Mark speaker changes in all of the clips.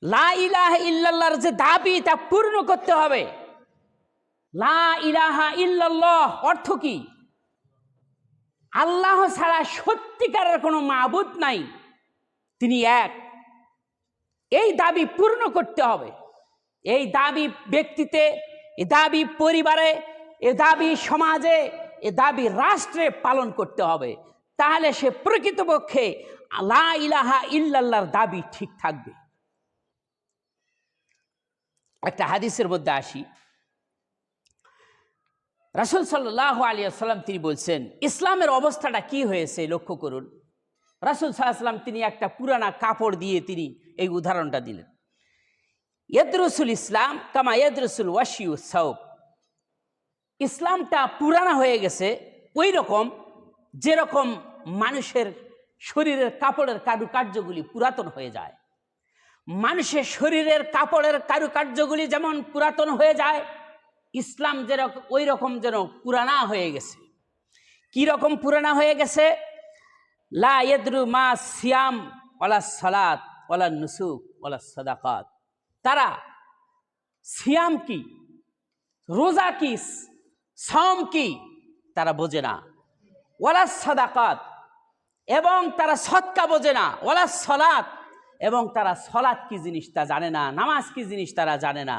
Speaker 1: লা ইলাহা ইল্লাল্লাহর যে দাবি তা পূর্ণ করতে হবে। লা ইলাহা ইল্লাল্লাহ অর্থ কি? আল্লাহ ছাড়া সত্যিকারের কোনো মাবুদ নাই, তিনি এক। এই দাবি পূর্ণ করতে হবে। এই দাবি ব্যক্তিতে, এ দাবি পরিবারে, এ দাবি সমাজে, এ দাবি রাষ্ট্রে পালন করতে হবে। তাহলে সে প্রকৃতপক্ষে লা ইলাহা ইল্লাল্লাহর দাবি ঠিক থাকবে। একটা হাদিসের মধ্যে আসি, রাসূল সাল্লাল্লাহু আলাইহি ওয়াসাল্লাম তিনি বলছেন, ইসলামের অবস্থাটা কি হয়েছে লক্ষ্য করুন। রাসূল সাল্লাল্লাহু আলাইহি ওয়াসাল্লাম তিনি একটা পুরানা কাপড় দিয়ে তিনি এই উদাহরণটা দিলেন। ইয়াদরুসুল ইসলাম কামা ইয়াদরুসুল ওয়াশিউ সাউব। ইসলামটা পুরানা হয়ে গেছে ওই রকম যেরকম মানুষের শরীরের কাপড়ের কারুকার্যগুলি পুরাতন হয়ে যায়। মানুষের শরীরের কাপড়ের কারুকার্যগুলি যেমন পুরাতন হয়ে যায়, ইসলাম যেরকম ওই রকম যেন পুরানা হয়ে গেছে। কি রকম পুরানা হয়ে গেছে? লা ইয়াদরু মা সিয়াম ওয়ালা সালাত ওয়ালা নুসুক ওয়ালা সাদাকাত। তারা সিয়াম কি, রোজা কি, সাওম কি তারা বোঝে না। ওয়ালা সাদাকাত, এবং তারা সদকা বোঝে না। ওয়ালা সালাত, এবং তারা সলাত কি জিনিস তা জানে না। নামাজ কি জিনিস তারা জানে না।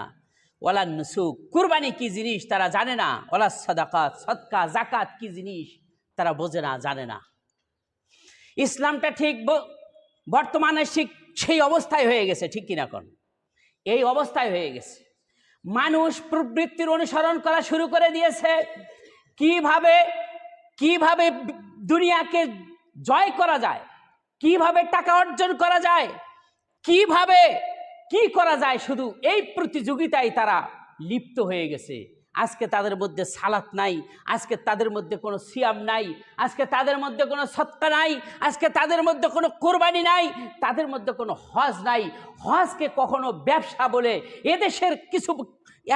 Speaker 1: ওয়ালা নুসুক, কুরবানি কি জিনিস তারা জানে না। ওয়ালা সাদাকাত, সদকা জাকাত কি জিনিস তারা বোঝে না, জানে না। ইসলামটা ঠিক বর্তমানে সেই অবস্থায় হয়ে গেছে, ঠিক কিনা কোন? এই অবস্থায় হয়ে গেছে। মানুষ প্রবৃত্তির অনুসরণ করা শুরু করে দিয়েছে। কিভাবে কিভাবে দুনিয়াকে জয় করা যায়, কিভাবে টাকা অর্জন করা যায়, কিভাবে কি করা যায়, শুধু এই প্রতিযোগিতায় তারা লিপ্ত হয়ে গেছে। আজকে তাদের মধ্যে সালাত নাই, আজকে তাদের মধ্যে কোনো সিয়াম নাই, আজকে তাদের মধ্যে কোনো সদকা নাই, আজকে তাদের মধ্যে কোনো কোরবানি নাই, তাদের মধ্যে কোনো হজ নাই। হজকে কখনো ব্যবসা বলে এদেশের কিছু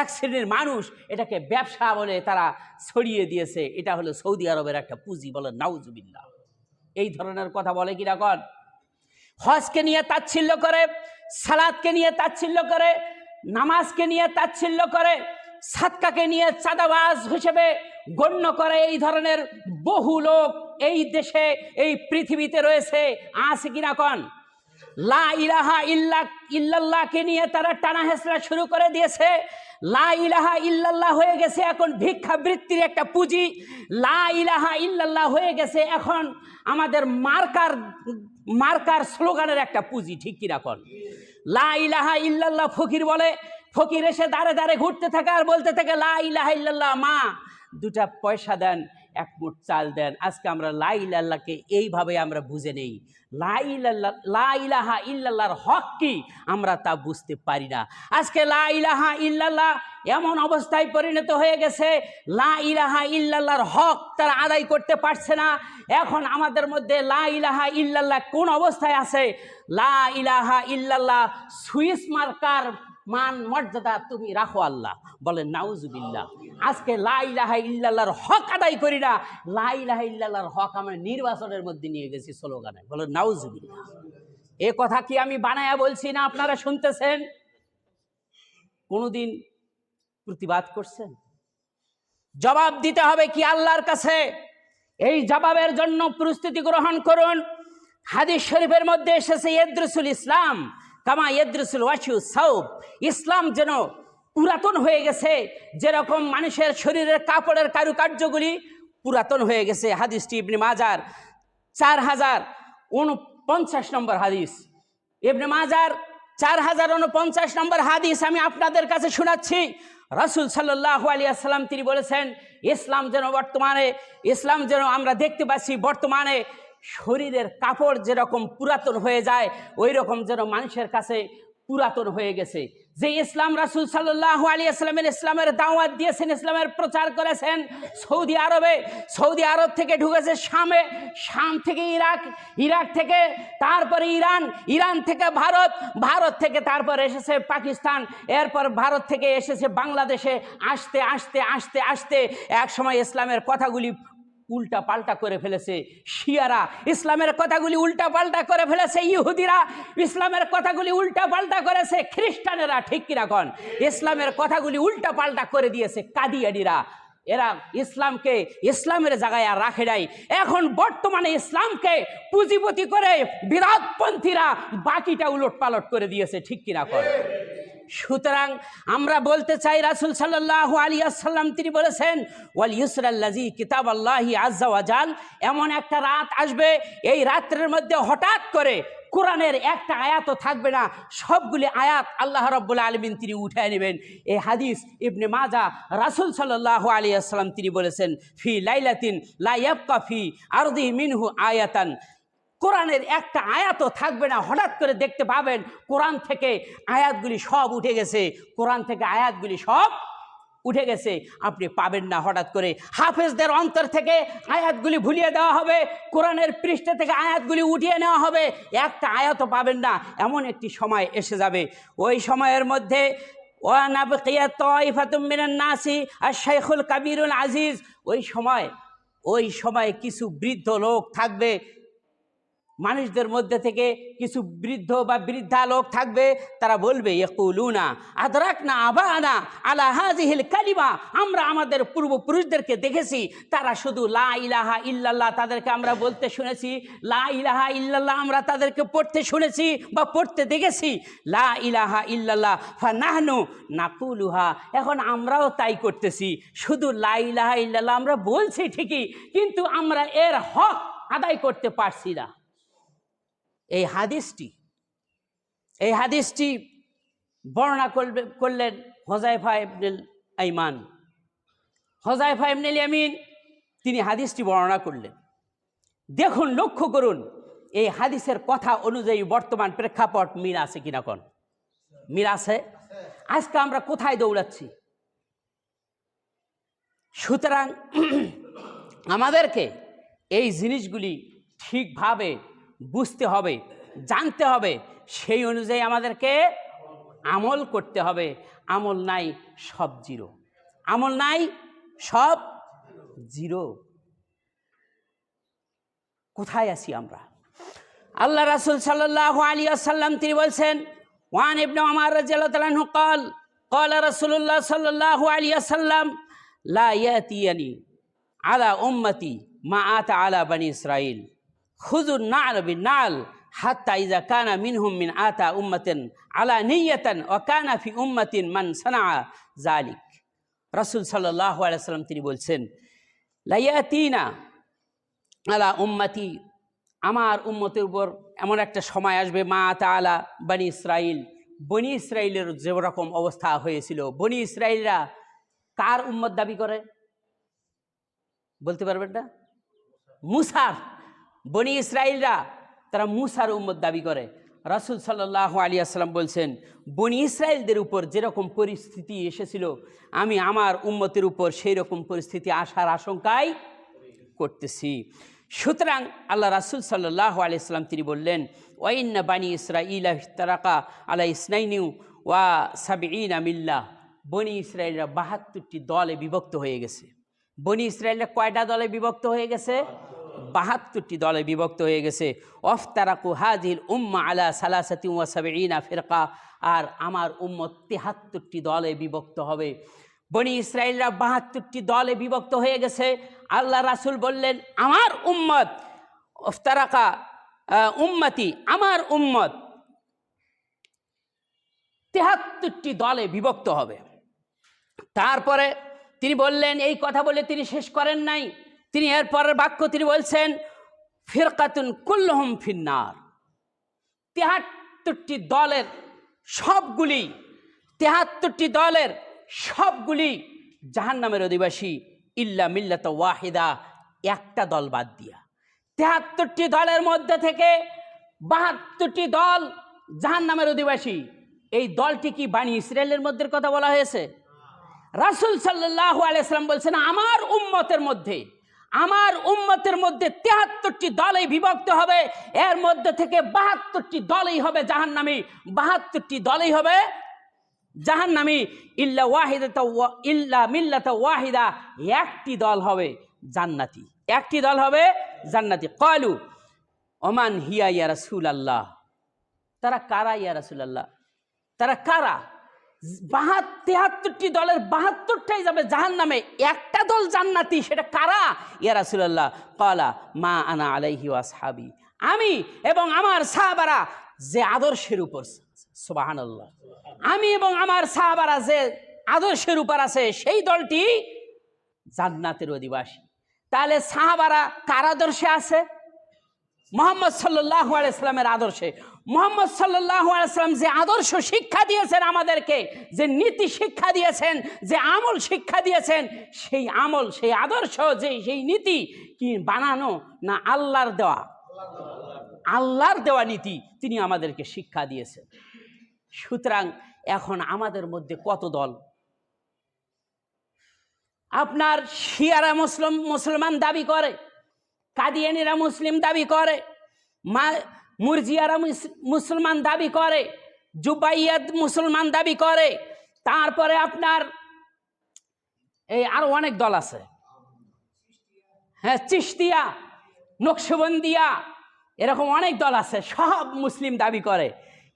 Speaker 1: এক শ্রেণীর মানুষ এটাকে ব্যবসা বলে তারা ছড়িয়ে দিয়েছে। এটা হলো সৌদি আরবের একটা পুঁজি, বলে নাউজুবিল্লাহ। এই ধরনের কথা বলে কিনা কন? হজকে নিয়ে তাচ্ছিল্য করে, সালাতকে নিয়ে তাচ্ছিল্য করে, নামাজকে নিয়ে তাচ্ছিল্য করে, সাদকাকে নিয়ে চাঁদাবাজ হিসেবে গণ্য করে। এই ধরনের বহু লোক এই দেশে, এই পৃথিবীতে রয়েছে, আছে কিনা কন? লা ইলাহা ইল্লাল্লাহকে নিয়ে তারা টানা হেঁচড়া শুরু করে দিয়েছে। লা ইলাহা ইল্লাল্লাহ হয়ে গেছে এখন ভিক্ষাবৃত্তির একটা পুঁজি। লা ইলাহা ইল্লাল্লাহ হয়ে গেছে এখন আমাদের মার্কার স্লোগানের একটা পুঁজি, ঠিক কিনা কন? লা ইলাহা ইল্লাল্লাহ ফকির বলে, ফকির এসে দাঁড়ে দাঁড়ে ঘুরতে থাকে আর বলতে থাকে, লা ইলাহা ইল্লাল্লাহ, মা দুটা পয়সা দেন, এক মুঠ চাল দেন। আজকে আমরা লা ইলাহাকে এইভাবে আমরা বুঝে নেই। লা ইলাহা ইল্লাল্লাহর হক কি আমরা তা বুঝতে পারি না। আজকে লা ইলাহা ইল্লাল্লাহ এমন অবস্থায় পরিণত হয়ে গেছে, লা ইলাহা ইল্লাল্লাহর হক তারা আদায় করতে পারছে না। এখন আমাদের মধ্যে লা ইলাহা ইল্লাল্লাহ কোন অবস্থায় আছে? লা ইলাহা ইল্লাল্লাহ সুইস মার্কার মান মর্যাদা তুমি রাখো আল্লাহ, বলেন নাউজুবিল্লাহ। আজকে লা ইলাহা ইল্লাল্লাহর হক আদায় করি না, লা ইলাহা ইল্লাল্লাহর হক আমরা নির্বাচনের মধ্যে নিয়ে গেছি স্লোগানে, বলেন নাউজুবিল্লাহ। এ কথা কি আমি বানায়া বলছি না, আপনারা শুনতেছেন? কোনদিন প্রতিবাদ করছেন? জবাব দিতে হবে কি আল্লাহর কাছে। এই জবাবের জন্য প্রস্তুতি গ্রহণ করুন। হাদিস শরীফের মধ্যে এসেছে, ইয়াদরুসুল ইসলাম কামা ইয়াদরুসুল ওয়াশিউ সাউব। ইসলাম যেন পুরাতন হয়ে গেছে, যেরকম মানুষের শরীরের কাপড়ের কারুকার্যগুলি পুরাতন হয়ে গেছে। হাদিসটি ইবনে মাজার 4049 নম্বর হাদিস। ইবনে মাজার 4049 নম্বর হাদিস আমি আপনাদের কাছে শোনাচ্ছি। রাসূল সাল্লাল্লাহু আলাইহি ওয়াসাল্লাম তিনি বলেছেন, ইসলাম যেন আমরা দেখতে পাচ্ছি বর্তমানে শরীরের কাপড় যেরকম পুরাতন হয়ে যায়, ওই রকম যেন মানুষের কাছে পুরাতন হয়ে গেছে। যে ইসলাম রাসূল সাল্লাল্লাহু আলাইহি ওয়াসাল্লামের ইসলামের দাওয়াত দিয়েছেন, ইসলামের প্রচার করেছেন সৌদি আরবে, সৌদি আরব থেকে ঢুকেছে শামে, শাম থেকে ইরাক থেকে তারপরে ইরান থেকে ভারত থেকে তারপর এসেছে পাকিস্তান, এরপর ভারত থেকে এসেছে বাংলাদেশে। আস্তে আস্তে আস্তে আস্তে এক সময় ইসলামের কথাগুলি উল্টা পাল্টা করে ফেলেছে। শিয়ারা ইসলামের কথাগুলি উল্টা পাল্টা করে ফেলেছে, ইহুদিরা ইসলামের কথাগুলি উল্টা পাল্টা করেছে, খ্রিস্টানেরা ঠিক কিনা কন ইসলামের কথাগুলি উল্টা পাল্টা করে দিয়েছে, কাদিয়ানিরা। এরা ইসলামকে ইসলামের জায়গায় আর রাখে নাই। এখন বর্তমানে ইসলামকে পুঁজিপতি করে বিরাটপন্থীরা বাকিটা উলট পালট করে দিয়েছে, ঠিক কিনা কন। সুতরাং আমরা বলতে চাই, রাসূল সাল্লাল্লাহু আলাইহি ওয়াসাল্লাম তিনি বলেছেন, ওয়াল ইউসরাল্লাযী কিতাবাল্লাহি আযজা ওয়া জাল, এমন একটা রাত আসবে, এই রাত্রের মধ্যে হঠাৎ করে কোরআনের একটা আয়াতও থাকবে না, সবগুলি আয়াত আল্লাহ রাব্বুল আলামিন তিনি উঠায় নেবেন। এই হাদিস ইবনে মাজাহ, রাসূল সাল্লাল্লাহু আলাইহি ওয়াসাল্লাম তিনি বলেছেন, ফি লাইলাতিন লা ইয়াবকা ফি আরদি মিনহু আয়াতান, কোরআনের একটা আয়াতও থাকবে না, হঠাৎ করে দেখতে পাবেন কোরআন থেকে আয়াতগুলি সব উঠে গেছে, কোরআন থেকে আয়াতগুলি সব উঠে গেছে, আপনি পাবেন না হঠাৎ করে। হাফেজদের অন্তর থেকে আয়াতগুলি ভুলিয়ে দেওয়া হবে, কোরআনের পৃষ্ঠা থেকে আয়াতগুলি উঠিয়ে নেওয়া হবে, একটা আয়াতও পাবেন না, এমন একটি সময় এসে যাবে। ওই সময়ের মধ্যে শাইখুল কাবীরুল আজিজ, ওই সময় কিছু বৃদ্ধ লোক থাকবে, মানুষদের মধ্যে থেকে কিছু বৃদ্ধ বা বৃদ্ধা লোক থাকবে, তারা বলবে ইয়াকুলুনা আদরাকনা আবানা আলা হাযিহিল কালিমা, আমরা আমাদের পূর্বপুরুষদেরকে দেখেছি তারা শুধু লা ইলাহা ইল্লাল্লাহ তাদেরকে আমরা বলতে শুনেছি, লা ইলাহা ইল্লাল্লাহ আমরা তাদেরকে পড়তে শুনেছি বা পড়তে দেখেছি, লা ইলাহা ইল্লাল্লাহ ফানাহনু নাকুলুহা, এখন আমরাও তাই করতেছি, শুধু লা ইলাহা ইল্লাল্লাহ আমরা বলছি ঠিকই, কিন্তু আমরা এর হক আদায় করতে পারছি না। এই হাদিসটি বর্ণনা করলেন হুযায়ফা ইবনুল আইমান। হুযায়ফা ইবনুল ইয়ামিন তিনি হাদিসটি বর্ণনা করলেন। দেখুন, লক্ষ্য করুন, এই হাদিসের কথা অনুযায়ী বর্তমান প্রেক্ষাপট মিল আছে কিনা কোন মিল আছে? আজকে আমরা কোথায় দৌড়াচ্ছি? সুতরাং আমাদেরকে এই জিনিসগুলি ঠিকভাবে বুঝতে হবে, জানতে হবে, সেই অনুযায়ী আমাদেরকে আমল করতে হবে। আমল নাই সব জিরো, আমল নাই সব জিরো। কোথায় আছি আমরা? আল্লাহ রাসূল সাল্লাল্লাহু আলাইহি ওয়াসাল্লাম তিনি বলছেন, ওয়ান ইবনে উমর রাদিয়াল্লাহু তাআলা আনহু قال قال রাসূলুল্লাহ সাল্লাল্লাহু আলাইহি ওয়াসাল্লাম লা ইয়াতিয়ানি আলা উম্মতি মা আতা আলা বনি ইসরাইল খুযুন নাল বিনাল হাত্তা ইযা কানা মিনহুম মিন আতা উম্মাতিন আলা নিয়াতান ওয়া কানা ফি উম্মাতিন মান সানা যালিক। রাসূল সাল্লাল্লাহু আলাইহি ওয়াসাল্লাম তিনি বলছেন, লা ইয়াতিনা আলা উম্মতি, আমার উম্মতের উপর এমন একটা সময় আসবে, মা আতা আলা বনি ইসরাইল, বনি ইসরাইলের যেরকম অবস্থা হয়েছিল। বনি ইসরাইলরা কার উম্মত দাবি করে বলতে পারবেন না? মুসার। বনি ইসরাইলরা তারা মুসার উম্মত দাবি করে। রাসূল সাল্লাল্লাহু আলাইহি ওয়াসাল্লাম বলছেন, বনি ইসরাইলদের উপর যেরকম পরিস্থিতি এসেছিল, আমি আমার উম্মতের উপর সেই রকম পরিস্থিতি আসার আশঙ্কাই করতেছি। সুতরাং আল্লাহ রাসূল সাল্লাল্লাহু আলাইহি ওয়াসাল্লাম তিনি বললেন, ওয়াইন্না বানি ইসরাঈলা ইফতারাকা আলা ইসনাইনি ওয়া সাবঈনা মিল্লাহ, বনি ইসরাইলরা ৭২টি দলে বিভক্ত হয়ে গেছে। বনি ইসরাইলরা কয়টা দলে বিভক্ত হয়ে গেছে? ৭২টি দলে বিভক্ত হয়ে গেছে। ওয়াফতারাকু হাযিহিল উম্মাহ আলা সালাসাতি ওয়া সাবঈনা ফিরকা, আর আমার উম্মত ৭৩টি দলে বিভক্ত হবে। বনি ইসরাইলরা ৭২টি দলে বিভক্ত হয়ে গেছে। আল্লাহ রাসূল বললেন, আমার উম্মত ওয়াফতারাকা উম্মতি, আমার উম্মত ৭৩টি দলে বিভক্ত হবে। তারপরে তিনি বললেন, এই কথা বলে তিনি শেষ করেন নাই, তিনি এরপরের বাক্য তিনি বলছেন, ফিরকাতুন কুল্লুহুম ফিন্নার, ৭৩টি দলের সবগুলি ৭৩টি দলের সবগুলি জাহান্নামের অধিবাসী, ইল্লা মিল্লাত ওয়াহিদা, একটা দল বাদ দিয়া। ৭৩টি দলের মধ্যে থেকে ৭২টি দল জাহান্নামের অধিবাসী। এই দলটি কি বানি ইসরাইলের মধ্যে কথা বলা হয়েছে? রাসূল সাল্লাল্লাহু আলাইহি ওয়াসাল্লাম বলছেন, আমার উম্মতের মধ্যে ৭৩টি দলেই বিভক্ত হবে, এর মধ্যে থেকে ৭২টি দলেই হবে জাহান্নামী, ৭২টি দলেই হবে জাহান্নামী, ইল্লা মিল্লাত ওয়াহিদা, একটি দল হবে জান্নাতি। একটি দল হবে জান্নাতি। ক্বালু ওমান হিয়া ইয়া রাসূলুল্লাহ, তারা কারা ইয়া রাসূলুল্লাহ, তারা কারা? 73টি দলের 72টাই যাবে জাহান্নামে, একটা দল জান্নাতি, সেটা কারা ইয়া রাসূলুল্লাহ? ক্বালা মা আনা আলাইহি ওয়া আসহাবি, আমি এবং আমার সাহাবারা যে আদর্শের উপর, সুবহানাল্লাহ, আমি এবং আমার সাহাবারা যে আদর্শের উপর আছে সেই দলটি জান্নাতের অধিবাসী। তাহলে সাহাবারা কার আদর্শে আছে? মুহাম্মদ সাল্লাল্লাহু আলাইহি সাল্লামের আদর্শে। মুহাম্মদ সাল্লাল্লাহু আলাইহি সাল্লাম যে আদর্শ শিক্ষা দিয়েছেন আমাদেরকে, যে নীতি শিক্ষা দিয়েছেন, যে আমল শিক্ষা দিয়েছেন, সেই আমল, সেই আদর্শ, যে সেই নীতি কি বানানো না আল্লাহর দেওয়া? আল্লাহর দেওয়া নীতি তিনি আমাদেরকে শিক্ষা দিয়েছেন। সুতরাং এখন আমাদের মধ্যে কত দল? আপনার শিয়ারা মুসলমান দাবি করে, কাদিয়ানীরা মুসলিম দাবি করে, মুরজিয়ারা মুসলমান দাবি করে, জুবাইয়াত মুসলমান দাবি করে, তারপরে আপনার এই আরো অনেক দল আছে, হ্যাঁ, চিশতিয়া, নকশবন্দিয়া, এরকম অনেক দল আছে, সব মুসলিম দাবি করে।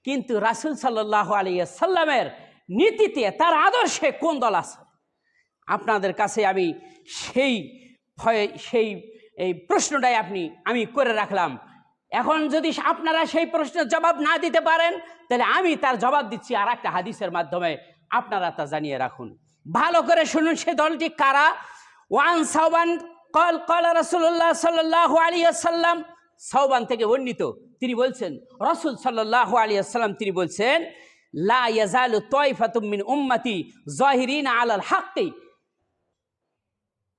Speaker 1: কিন্তু রাসূল সাল্লাল্লাহু আলাইহি সাল্লামের নীতিতে, তার আদর্শে কোন দল আছে? আপনাদের কাছে আমি সেই এই প্রশ্নটাই আমি করে রাখলাম। এখন যদি আপনারা সেই প্রশ্নের জবাব না দিতে পারেন, তাহলে আমি তার জবাব দিচ্ছি আর একটা হাদিসের মাধ্যমে, আপনারা তা জানিয়ে রাখুন। ভালো করে শুনুন সে দলটি কারা। ওয়ান সাওবান ক্বাল রাসূলুল্লাহ সাল্লাল্লাহু আলাইহি ওয়াসাল্লাম, সাওবান থেকে বর্ণিত, তিনি বলছেন রাসূল সাল্লাল্লাহু আলাইহি ওয়াসাল্লাম তিনি বলছেন, লা ইয়াজালু তায়ফাতুম মিন উম্মতি যাহিরিনা আলাল হাক্কি।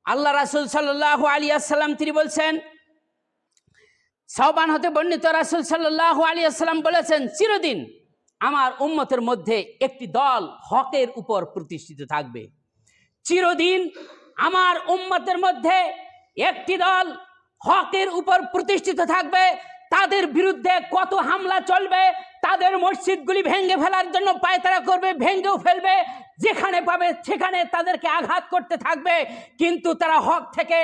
Speaker 1: আল্লাহ রাসূল সাল্লাল্লাহু আলাইহি ওয়াসাল্লাম তিনি বলছেন, সাওবান হতে বর্ণিত, রাসূল সাল্লাল্লাহু আলাইহি ওয়াসাল্লাম বলেছেন, চিরদিন আমার উম্মতের মধ্যে একটি দল হকের উপর প্রতিষ্ঠিত থাকবে। চিরদিন আমার উম্মতের মধ্যে একটি দল হকের উপর প্রতিষ্ঠিত থাকবে। তাদের বিরুদ্ধে কত হামলা চলবে, তাদের মসজিদগুলি ভেঙে ফেলার জন্য পায়তারা করবে, ভেঙেও ফেলবে, যেখানে পাবে সেখানে তাদেরকে আঘাত করতে থাকবে, কিন্তু তারা হক থেকে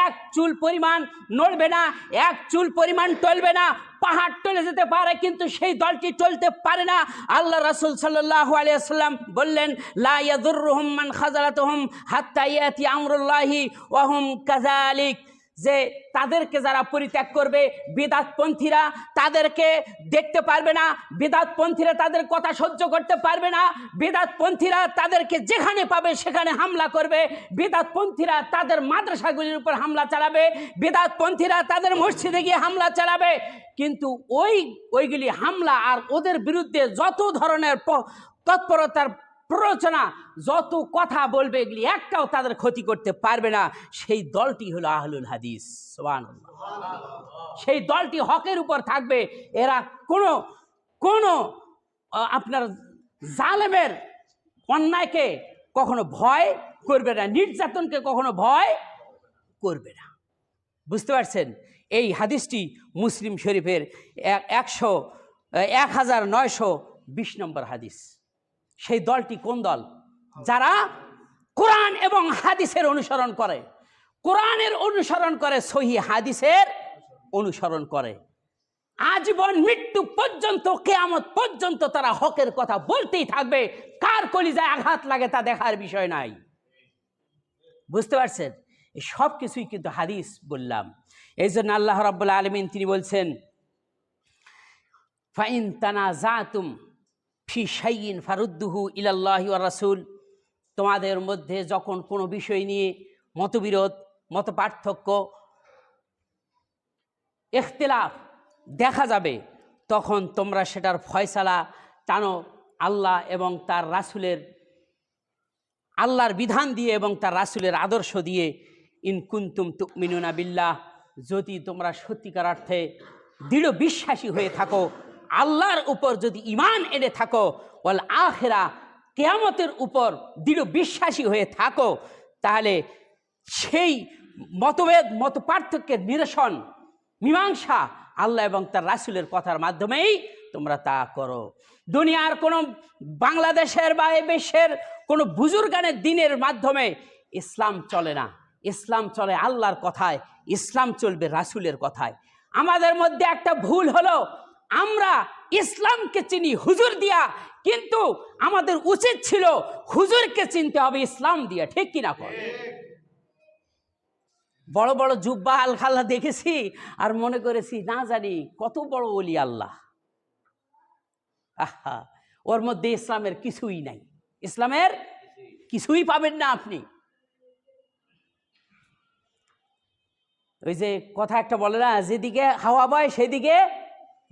Speaker 1: এক চুল পরিমাণ নড়বে না, এক চুল পরিমাণ টলবে না। পাহাড় টলে যেতে পারে কিন্তু সেই দলটি টলতে পারে না। আল্লাহ রাসূল সাল্লাল্লাহু আলাইহি ওয়াসাল্লাম বললেন, লা ইয়াদুররুহুম মান খাযালাতুহুম হাত্তা ইয়াতি আমরুল্লাহি ওয়া হুম কাযালিক, যে তাদেরকে যারা পরিত্যাগ করবে, বিদআতপন্থীরা তাদেরকে দেখতে পারবে না, বিদআতপন্থীরা তাদের কথা সহ্য করতে পারবে না, বিদআতপন্থীরা তাদেরকে যেখানে পাবে সেখানে হামলা করবে, বিদআতপন্থীরা তাদের মাদ্রাসাগুলির উপর হামলা চালাবে, বিদআতপন্থীরা তাদের মসজিদে গিয়ে হামলা চালাবে। কিন্তু ওইগুলি হামলা আর ওদের বিরুদ্ধে যত ধরনের তৎপরতার প্ররোচনা, যত কথা বলবে, এগুলি একটাও তাদের ক্ষতি করতে পারবে না। সেই দলটি হলো আহলুল হাদিস। সুবহানাল্লাহ। সেই দলটি হকের উপর থাকবে। এরা কোনো আপনার জালেমের অন্যায়কে কখনো ভয় করবে না, নির্যাতনকে কখনো ভয় করবে না। বুঝতে পারছেন? এই হাদিসটি মুসলিম শরীফের 1920 নম্বর হাদিস। সেই দলটি কোন দল? যারা কোরআন এবং হাদিসের অনুসরণ করে, কোরআনের অনুসরণ করে, সহিহ হাদিসের অনুসরণ করে, আজীবন মৃত্যু পর্যন্ত, কিয়ামত পর্যন্ত তারা হকের কথা বলতেই থাকবে। কার কলিজায় আঘাত লাগে তা দেখার বিষয় নাই। বুঝতে পারছেন? এই সব কিছুই কিন্তু হাদিস বললাম। এই জন্য আল্লাহ রাব্বুল আলামিন তিনি বলছেন, ফাইন তানাজাতুম ফি শাইইন ফারুদ্দুহু ইলাল্লাহি ওয়া রাসূল, তোমাদের মধ্যে যখন কোনো বিষয় নিয়ে মতবিরোধ, মতপার্থক্য, ইখতিলাফ দেখা যাবে, তখন তোমরা সেটার ফয়সালা টানো আল্লাহ এবং তার রাসূলের, আল্লাহর বিধান দিয়ে এবং তার রাসূলের আদর্শ দিয়ে। ইন কুনতুম তুমিনুনা বিল্লাহ, যদি তোমরা সত্যিকার অর্থে দৃঢ় বিশ্বাসী হয়ে থাকো, আল্লাহর উপর যদি ঈমান এনে থাকো, ওয়াল আখিরা, কিয়ামতের উপর দৃঢ় বিশ্বাসী হয়ে থাকো, তাহলে সেই মতভেদ, মত পার্থক্যের নিরসন, মীমাংসা আল্লাহ এবং তার রাসূলের কথার মাধ্যমেই তোমরা তা করো। দুনিয়ার কোনো বাংলাদেশের বা এ বিশ্বের কোনো বুজুর্গানের দিনের মাধ্যমে ইসলাম চলে না। ইসলাম চলে আল্লাহর কথায়, ইসলাম চলবে রাসূলের কথায়। আমাদের মধ্যে একটা ভুল হলো, আমরা ইসলামকে চিনি হুজুর দিয়া, কিন্তু আমাদের উচিত ছিল হুজুরকে চিনতে হবে ইসলাম দিয়া। ঠিক কিনা কর? বড় বড় জুব্বা আলখাল্লা দেখেছি আর মনে করেছি না জানি কত বড় ওলি আল্লাহ। আহা, ওর মধ্যে ইসলামের কিছুই নাই, ইসলামের কিছুই পাবেন না আপনি। ওই যে কথা একটা বলে না, যেদিকে হাওয়া বয় সেদিকে,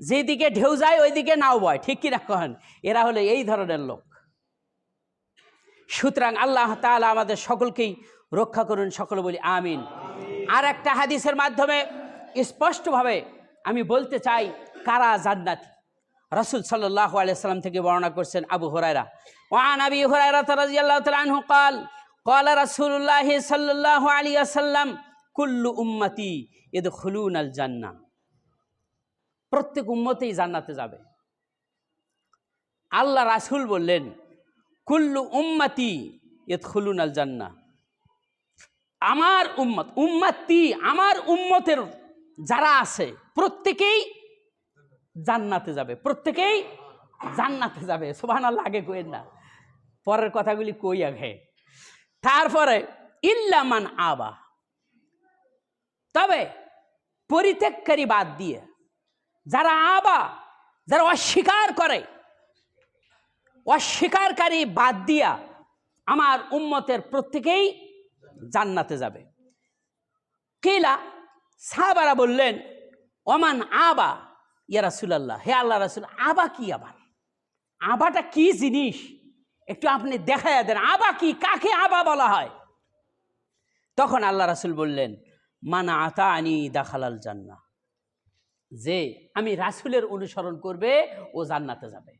Speaker 1: যেদিকে ঢেউ যায় ওইদিকে নাও বয়। ঠিক কিনা কহেন? এরা হলো এই ধরনের লোক। সুতরাং আল্লাহ তাআলা আমাদের সকলকেই রক্ষা করুন, সকলে বলি আমিন। আর একটা হাদিসের মাধ্যমে স্পষ্টভাবে আমি বলতে চাই কারা জান্নাতি। রাসূল সাল্লাল্লাহু আলাইহি ওয়াসাল্লাম থেকে বর্ণনা করছেন আবু হুরায়রা, ওয়ান আবি হুরায়রা রাদিয়াল্লাহু তাআলা আনহু قال قال রাসূলুল্লাহ সাল্লাল্লাহু আলাইহি ওয়াসাল্লাম কুল্লু উম্মতি ইয়াদখুলুনাল জান্নাহ, প্রত্যেক উম্মতেই জান্নাতে যাবে। আল্লাহ রাসূল বললেন কুল্লু উম্মতি ইয়াদখুলুনাল জান্নাহ, আমার উম্মত, উম্মতি আমার উম্মতের যারা আছে প্রত্যেকেই জান্নাতে যাবে, প্রত্যেকেই জান্নাতে যাবে। সুবহানাল্লাহ, আগে কইেন না, পরের কথাগুলি কই আগে। তারপরে ইল্লা মান আবা, তবে পরিত্যাগকারী বাদ দিয়ে, যারা আবা, যারা অস্বীকার করে, অস্বীকারী বাদ দিয়া আমার উম্মতের প্রত্যেকেই জান্নাতে যাবে। কিলা, সাহাবারা বললেন ওমান আবা ইয়া রাসূলুল্লাহ, হে আল্লাহ রাসূল, আবা কি? আবার আবাটা কি জিনিস একটু আপনি দেখাইয়া দেন, আবা কি, কাকে আবা বলা হয়? তখন আল্লাহ রাসূল বললেন মানা আতানি দাখালাল জান্নাহ, যে আমি রাসূলের অনুসরণ করবে ও জান্নাতে যাবে।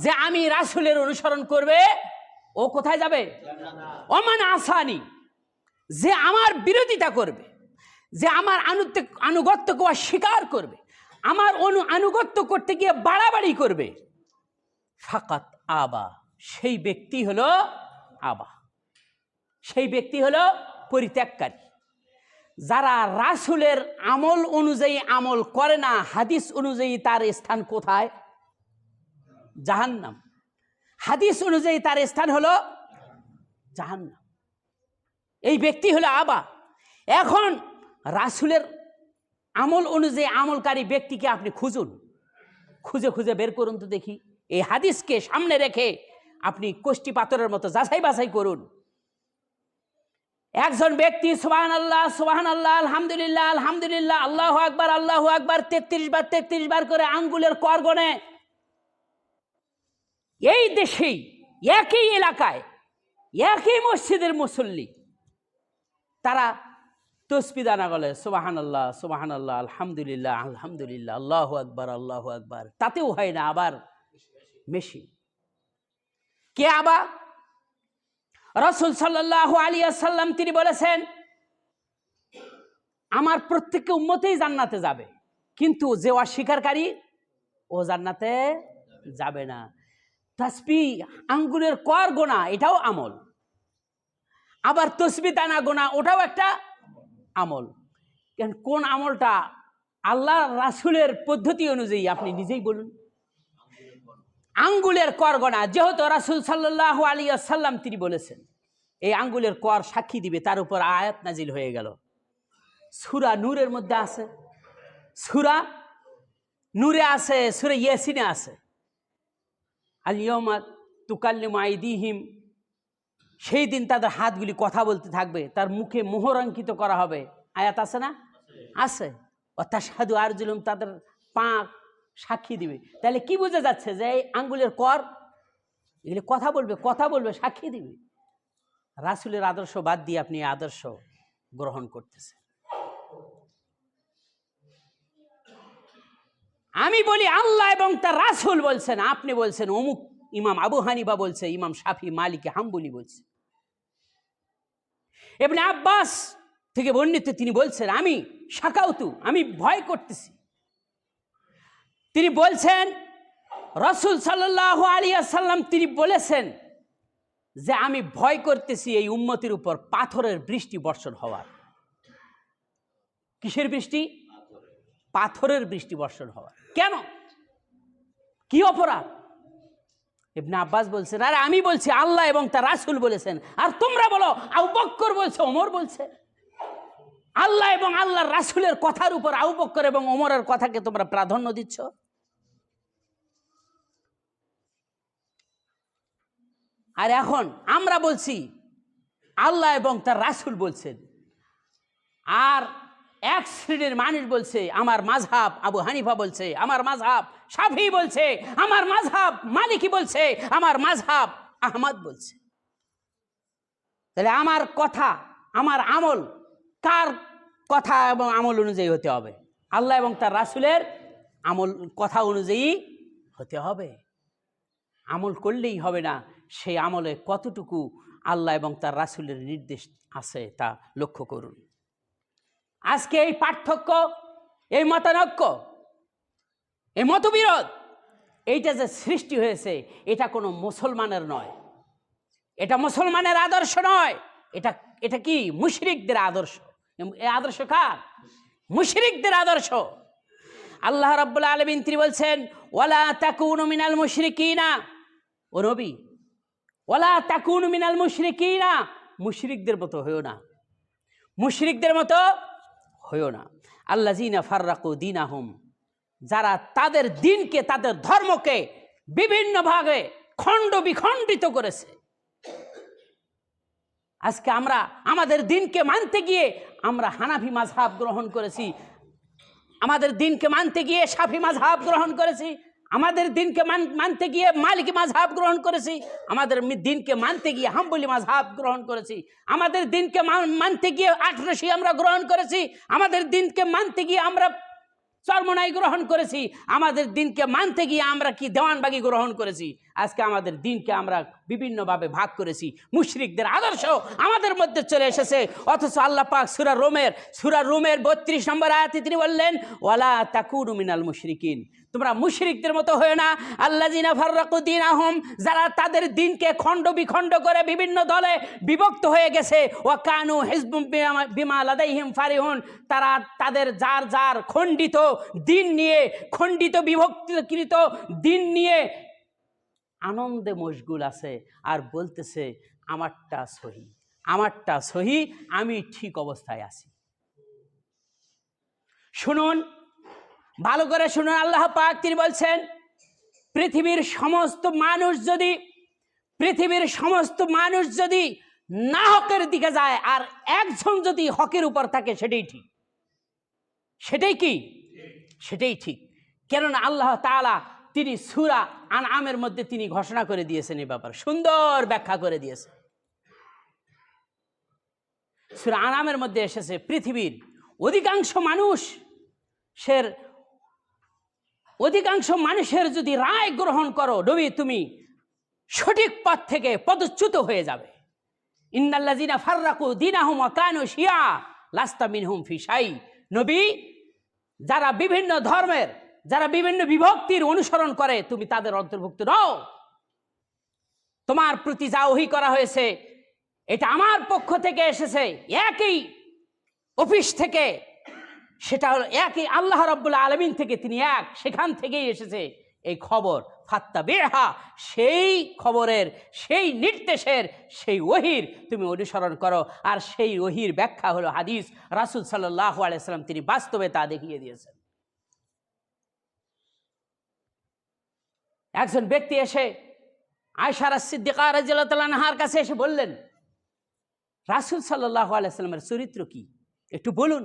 Speaker 1: যে আমি রাসূলের অনুসরণ করবে ও কোথায় যাবে? ওমান আসানি, যে আমার বিরোধিতা করবে, যে আমার আনুগত্যকে অস্বীকার করবে, আমার আনুগত্য করতে গিয়ে বাড়াবাড়ি করবে, ফাকাত আবা, সেই ব্যক্তি হলো আবা, সেই ব্যক্তি হলো পরিত্যাগকারী। যারা রাসূলের আমল অনুযায়ী আমল করে না, হাদিস অনুযায়ী তার স্থান কোথায়? জাহান্নাম। হাদিস অনুযায়ী তার স্থান হলো জাহান্নাম। এই ব্যক্তি হলো আবা। এখন রাসূলের আমল অনুযায়ী আমলকারী ব্যক্তিকে আপনি খুঁজুন, খুঁজে খুঁজে বের করুন তো দেখি। এই হাদিসকে সামনে রেখে আপনি কোষ্টি পাথরের মতো যাচাই বাছাই করুন। একজন ব্যক্তি সুবহানাল্লাহ সুবহানাল্লাহ আলহামদুলিল্লাহ আলহামদুলিল্লাহ আল্লাহু আকবার 33 বার করে আঙ্গুলের কর গণে। এই দেশেই, একই এলাকায়, একই মসজিদের মুসল্লি, তারা তসবিহ দানা গলে সুবহানাল্লাহ সুবহানাল্লাহ আলহামদুলিল্লাহ আলহামদুলিল্লাহ আল্লাহু আকবার, তাতেও হয় না, আবার মেশিন। কে আবা? রাসূল সাল্লাল্লাহু আলাইহি ওয়াসাল্লাম তিনি বলেছেন আমার প্রত্যেক উম্মতেই জান্নাতে যাবে, কিন্তু যে অস্বীকারী ও জান্নাতে যাবে না। তাসবিহ আঙ্গুলের কর গোনা এটাও আমল, আবার তসবিহ দানা গোনা ওটাও একটা আমল। কোন আমলটা? আল্লাহ রাসূলের পদ্ধতি অনুযায়ী আপনি নিজেই বলুন। আঙ্গুলের কর গোনা, যেহেতু রাসূল সাল্লাল্লাহু আলাইহি ওয়াসাল্লাম তিনি বলেছেন এই আঙ্গুলের কর সাক্ষী দিবে, তার উপর আয়াত নাজিল হয়ে গেল। সূরা নূরের মধ্যে আছে, সূরা নূরে আছে, সূরা ইয়াসিনে আছে আল ইয়াউমা তুকাল্লিমু আইদিহিম, সেই দিন তাদের হাতগুলি কথা বলতে থাকবে, তার মুখে মোহরাঙ্কিত করা হবে। আয়াত আছে না? আছে। ওয়াতাশহাদু আরজুলুহুম, তাদের পা সাক্ষী দিবে। তাহলে কি বোঝা যাচ্ছে যে এই আঙ্গুলের কর এগুলি কথা বলবে, সাক্ষী দিবে। রাসূলের আদর্শ বাদ দিয়ে আপনি আদর্শ গ্রহণ করতেছেন। আমি বলি আল্লাহ এবং তার রাসূল বলছেন, আপনি বলছেন অমুক ইমাম আবু হানিফা বলছে, ইমাম শাফি, মালিক, হাম্বলি বলছে। ইবনে আব্বাস থেকে বর্ণিত তিনি বলছেন আমি শাকাউতু, আমি ভয় করতেছি। তিনি বলছেন রাসূল সাল্লাল্লাহু আলাইহি ওয়াসাল্লাম তিনি বলেছেন যে আমি ভয় করতেছি এই উম্মতের উপর পাথরের বৃষ্টি বর্ষণ হওয়ার। কিসের বৃষ্টি? পাথরের বৃষ্টি বর্ষণ হওয়া। কেন? কি অপরাধ? ইবনে আব্বাস বলছেন, আরে আমি বলছি আল্লাহ এবং তার রাসূল বলেছেন, আর তোমরা বলো আবু বকর বলছে, ওমর বলছে। আল্লাহ এবং আল্লাহর রাসূলের কথার উপর আবু বকর এবং ওমরের কথাকে তোমরা প্রাধান্য দিচ্ছ। আর এখন আমরা বলছি আল্লাহ এবং তার রাসূল বলছেন, আর এক শ্রেণীর মানুষ বলছে আমার মাযহাব আবু হানিফা বলছে, আমার মাযহাব শাফিঈ বলছে, আমার মাযহাব মালিকি বলছে, আমার মাযহাব আহমদ বলছে। তাহলে আমার কথা, আমার আমল কার কথা এবং আমল অনুযায়ী হতে হবে? আল্লাহ এবং তার রাসূলের আমল কথা অনুযায়ী হতে হবে। আমল করলেই হবে না, সেই আমলে কতটুকু আল্লাহ এবং তার রাসূলের নির্দেশ আছে তা লক্ষ্য করুন। আজকে এই পার্থক্য, এই মতানৈক্য, এই মতবিরোধ, এইটা যে সৃষ্টি হয়েছে, এটা কোনো মুসলমানের নয়, এটা মুসলমানের আদর্শ নয়, এটা কি মুশরিকদের আদর্শ। এই আদর্শ কার? মুশরিকদের আদর্শ। আল্লাহ রাব্বুল আলামিন তিনি বলছেন, ওয়ালা তাকুনু মিনাল মুশরিকিনা, ও নবী ওয়ালা তাকুনু মিনাল মুশরিকিনা, মুশরিকদের মতো হইও না, মুশরিকদের মতো হইও না। আল্লাযিনা ফাররাকু দীনাহুম, যারা তাদের দিনকে, তাদের ধর্মকে বিভিন্ন ভাগে খণ্ড বিখণ্ডিত করেছে। আজকে আমরা আমাদের দিনকে মানতে গিয়ে আমরা হানাফি মাযহাব গ্রহণ করেছি, আমাদের দিনকে মানতে গিয়ে শাফি মাযহাব গ্রহণ করেছি, আমাদের দিনকে মানতে গিয়ে মালিকি মাযহাব গ্রহণ করেছি, আমাদের দিনকে মানতে গিয়ে হাম্বলি মাযহাব গ্রহণ করেছি, আমাদের দিনকে মানতে গিয়ে আটরশি আমরা গ্রহণ করেছি, আমাদের দিনকে মানতে গিয়ে আমরা চরমনাই গ্রহণ করেছি, আমাদের দিনকে মানতে গিয়ে আমরা কি দেওয়ানবাগি গ্রহণ করেছি। আজকে আমাদের দিনকে আমরা বিভিন্নভাবে ভাগ করেছি। মুশরিকদের আদর্শ আমাদের মধ্যে চলে এসেছে। অথচ আল্লাহ পাক সূরা রুমের 32 নম্বর আয়াতে তিনি বললেন, ওয়ালা তাকুনু মিনাল মুশরিকিন, তোমরা মুশরিকদের মতো হয়ে না। আল্লাযিনা ফাররাকু দীনাহুম, যারা তাদের দিনকে খণ্ড বিখণ্ড করে বিভিন্ন দলে বিভক্ত হয়ে গেছে। ওয়া কানু হিজবুম বিমা লাদাইহিম ফারিহুন, তারা তাদের যার যার খণ্ডিত দিন নিয়ে, খণ্ডিত বিভক্তিকৃত দিন নিয়ে আনন্দে মশগুল আছে, আর বলতেছে আমারটা সহি, আমারটা সহি, আমি ঠিক অবস্থায় আছি। শুনুন, ভালো করে শুনুন, আল্লাহ পাক তিনি বলছেন, পৃথিবীর সমস্ত মানুষ যদি না হকের দিকে যায়, আর একজন যদি হকের উপর থাকে, সেটাই ঠিক। সেটাই কি? সেটাই ঠিক। কেননা আল্লাহ তাআলা তিনি সূরা আনআমের মধ্যে তিনি ঘোষণা করে দিয়েছেন, এই ব্যাপারে সুন্দর ব্যাখ্যা করে দিয়েছেন। সূরা আনআমের মধ্যে এসেছে, পৃথিবীর অধিকাংশ মানুষের যদি রায় গ্রহণ করো, নবী তুমি সঠিক পথ থেকে পদচ্যুত হয়ে যাবে। ইন্নাল্লাযিনা ফাররাকু দীনাহুম ওয়া কানু শিয়া লাস্তা মিনহুম ফি শাই, নবী যারা বিভিন্ন ধর্মের, যারা বিভিন্ন বিভক্তির অনুসরণ করে, তুমি তাদের অন্তর্ভুক্ত নও। তোমার প্রতি যা ওহী করা হয়েছে, এটা আমার পক্ষ থেকে এসেছে, একই অফিস থেকে, সেটা হলো একই আল্লাহ রাব্বুল আলামিন থেকে, তিনি এক, সেখান থেকেই এসেছে এই খবর। ফাত্তাবিহা, সেই খবরের, সেই নির্দেশের, সেই ওহীর তুমি অনুসরণ করো। আর সেই ওহীর ব্যাখ্যা হলো হাদিস। রাসূল সাল্লাল্লাহু আলাইহি ওয়াসাল্লাম তিনি বাস্তবে তা দেখিয়ে দিয়েছেন। একজন ব্যক্তি এসে আয়েশা সিদ্দিকা রাদিয়াল্লাহু তাআলা আনহার কাছে এসে বললেন, রাসূল সাল্লাল্লাহু আলাইহি ওয়াসাল্লামের চরিত্র কি, একটু বলুন।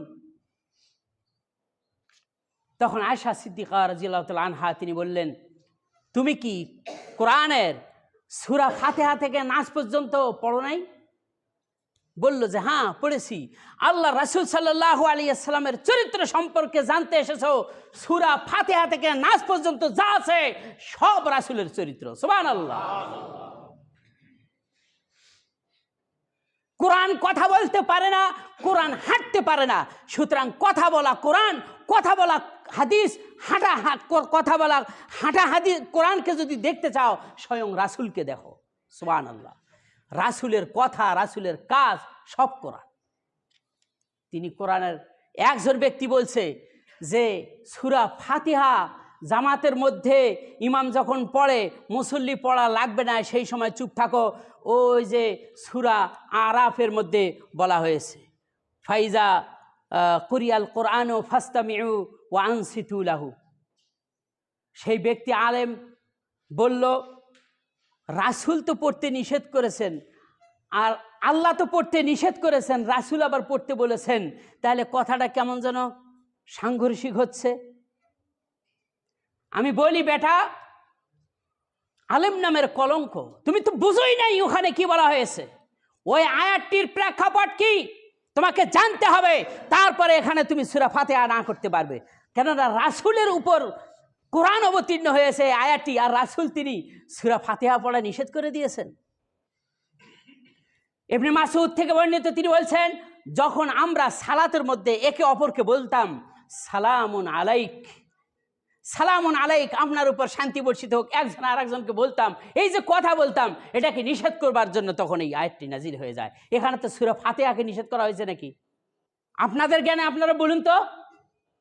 Speaker 1: তখন আয়েশা সিদ্দিকা রাদিয়াল্লাহু তাআলা আনহা তিনি বললেন, তুমি কি কোরআনের সূরা ফাতিহা থেকে নাস পর্যন্ত পড়ো নাই? বলল যে হ্যাঁ পড়েছি। আল্লাহ রাসূল সাল্লাল্লাহু আলাইহি ওয়াসাল্লামের চরিত্র সম্পর্কে জানতে এসেছো, সূরা ফাতিহা থেকে নাস পর্যন্ত যা আছে সব রাসূলের চরিত্র। সুবহানাল্লাহ। কোরআন কথা বলতে পারে না, কোরআন হাঁটতে পারে না, সুতরাং কথা বলা কোরআন, কথা বলা হাদিস, কথা বলা হাঁটা হাদিস। কোরআনকে যদি দেখতে চাও, স্বয়ং রাসূলকে দেখো। সুবহানাল্লাহ। রাসূলের কথা, রাসূলের কাজ সব কোরআন। তিনি কোরআনের একজন ব্যক্তি বলছে যে সূরা ফাতিহা জামাতের মধ্যে ইমাম যখন পড়ে মুসল্লি পড়া লাগবে না, সেই সময় চুপ থাকো। ওই যে সূরা আরাফের মধ্যে বলা হয়েছে, ফাইজা কুরিয়াল কোরআন ও ফাস্তামিউ ওয়া আনসিতু লাহু। সেই ব্যক্তি আলেম বলল, রাসূল তো পড়তে নিষেধ করেছেন, আর আল্লাহ তো পড়তে নিষেধ করেছেন, রাসূল আবার পড়তে বলেছেন, তাহলে কথাটা কেমন যেন সাংঘর্ষিক হচ্ছে। আমি বলি, বেটা, আলেম নামের কলঙ্ক, তুমি তো বুঝোই নাই ওখানে কি বলা হয়েছে। ওই আয়াতটির প্রেক্ষাপট কি তোমাকে জানতে হবে, তারপরে এখানে তুমি সূরা ফাতিহা না করতে পারবে। কেননা রাসূলের উপর কোরআন অবতীর্ণ হয়েছে আয়াতটি, আর রাসূল তিনি সূরা ফাতিহা পড়া নিষেধ করে দিয়েছেন। ইবনে মাসউদ থেকে বর্ণিত, তিনি বলছেন, যখন আমরা সালাতের মধ্যে একে অপরকে বলতাম সালামুন আলাইক, সালামুন আলাইক, আপনার উপর শান্তি বর্ষিত হোক, একজন আর একজনকে বলতাম, এই যে কথা বলতাম, এটাকে নিষেধ করবার জন্য তখন এই আয়াতটি নাজিল হয়ে যায়। এখানে তো সূরা ফাতিহাকে নিষেধ করা হয়েছে নাকি? আপনাদের জ্ঞানে আপনারা বলুন তো,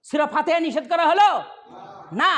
Speaker 1: সূরা ফাতিহা নিষেধ করা হলো না?